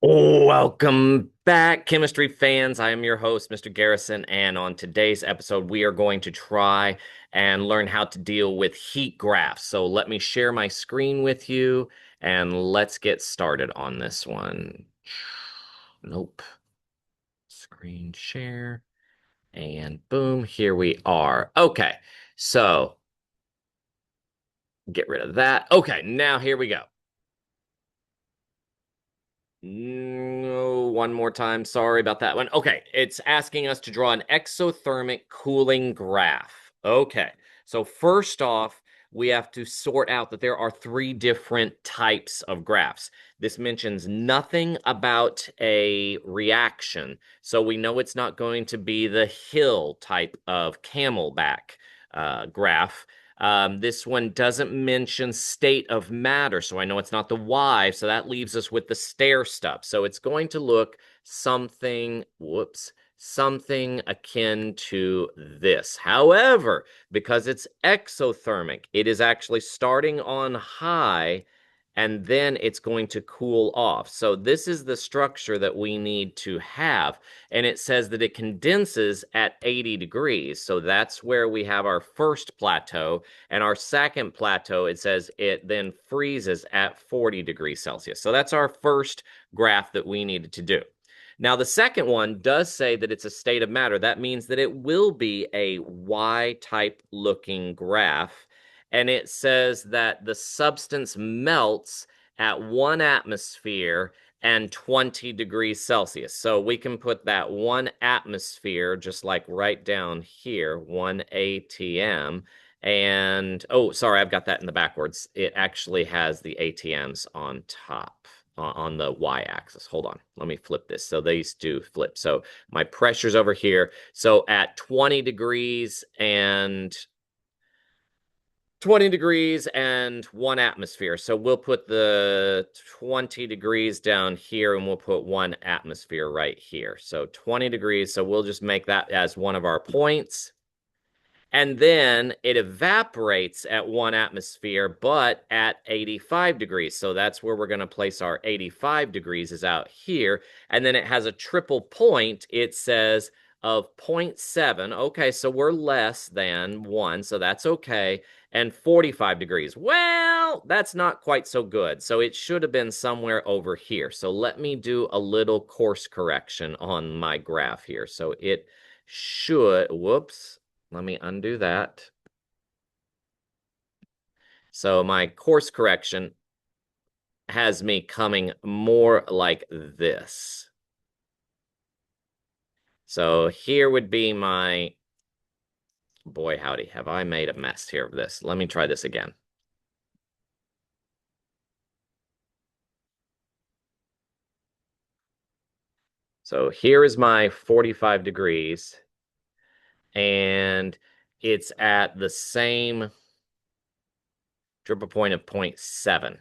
Welcome back, chemistry fans. I am your host, Mr. Garrison, and on today's episode, we are going to try and learn how to deal with heat graphs. So let me share my screen with you, and let's get started on this one. Nope. Screen share, and boom, here we are. Okay, so get rid of that. Okay, now here we go. No, one more time. Sorry about that one. Okay, it's asking us to draw an exothermic cooling graph. Okay, so first off, we have to sort out that there are three different types of graphs. This mentions nothing about a reaction, so we know it's not going to be the Hill type of camelback graph. This one doesn't mention state of matter, so I know it's not the Y, so that leaves us with the stair step. So it's going to look something, whoops, something akin to this. However, because it's exothermic, it is actually starting on high and then it's going to cool off. So this is the structure that we need to have. And it says that it condenses at 80 degrees. So that's where we have our first plateau. And our second plateau, it says it then freezes at 40 degrees Celsius. So that's our first graph that we needed to do. Now, the second one does say that it's a state of matter. That means that it will be a Y-type looking graph. And it says that the substance melts at 1 atmosphere and 20 degrees Celsius. So we can put that 1 atmosphere just like right down here, 1 atm. And oh, sorry, I've got that in the backwards. It actually has the ATMs on top on the y-axis. Hold on, let me flip this. So these do flip. So my pressure's over here. So at 20 degrees and 20 degrees and 1 atmosphere. So we'll put the 20 degrees down here and we'll put 1 atmosphere right here. So 20 degrees. So we'll just make that as one of our points. And then it evaporates at 1 atmosphere, but at 85 degrees. So that's where we're going to place our 85 degrees is out here. And then it has a triple point. It says of 0.7. Okay, so we're less than 1, so that's okay. And 45 degrees. Well, that's not quite so good. So it should have been somewhere over here. So let me do a little course correction on my graph here. So it should, whoops, let me undo that. So my course correction has me coming more like this. So here would be my, boy howdy, have I made a mess here of this. Let me try this again. So here is my 45 degrees, and it's at the same triple point of 0.7.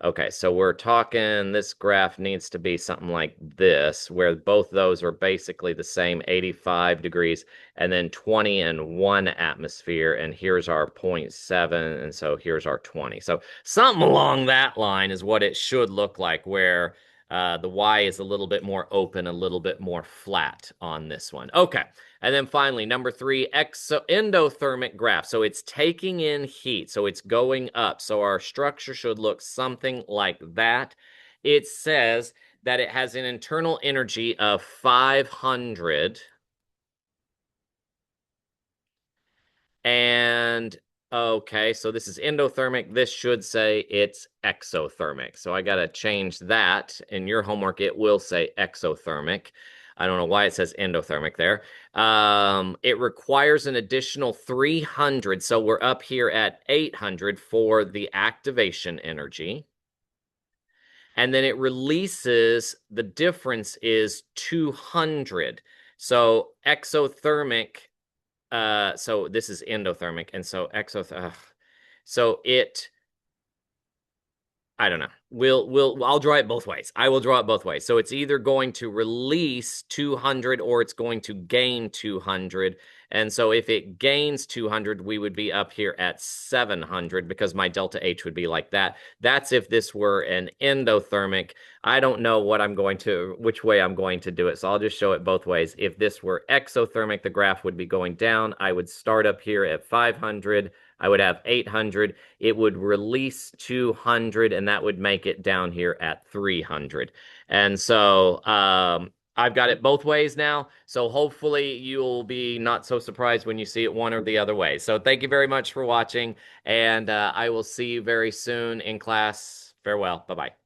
Okay, so we're talking this graph needs to be something like this, where both those are basically the same 85 degrees, and then 20 and 1 atmosphere, and here's our 0.7, and so here's our 20. So something along that line is what it should look like, where the Y is a little bit more open, a little bit more flat on this one. Okay, and then finally, number three, endothermic graph. So it's taking in heat, so it's going up. So our structure should look something like that. It says that it has an internal energy of 500. And okay, so this is endothermic. This should say it's exothermic. So I got to change that. In your homework, it will say exothermic. I don't know why it says endothermic there. It requires an additional 300. So we're up here at 800 for the activation energy. And then it releases, the difference is 200. So exothermic, so this is endothermic, and so so it I don't know. I'll draw it both ways. I will draw it both ways. So it's either going to release 200 or it's going to gain 200. And so if it gains 200, we would be up here at 700 because my delta H would be like that. That's if this were an endothermic. I don't know which way I'm going to do it. So I'll just show it both ways. If this were exothermic, the graph would be going down. I would start up here at 500. I would have 800. It would release 200, and that would make it down here at 300. And so I've got it both ways now. So hopefully you'll be not so surprised when you see it one or the other way. So thank you very much for watching, and I will see you very soon in class. Farewell. Bye bye.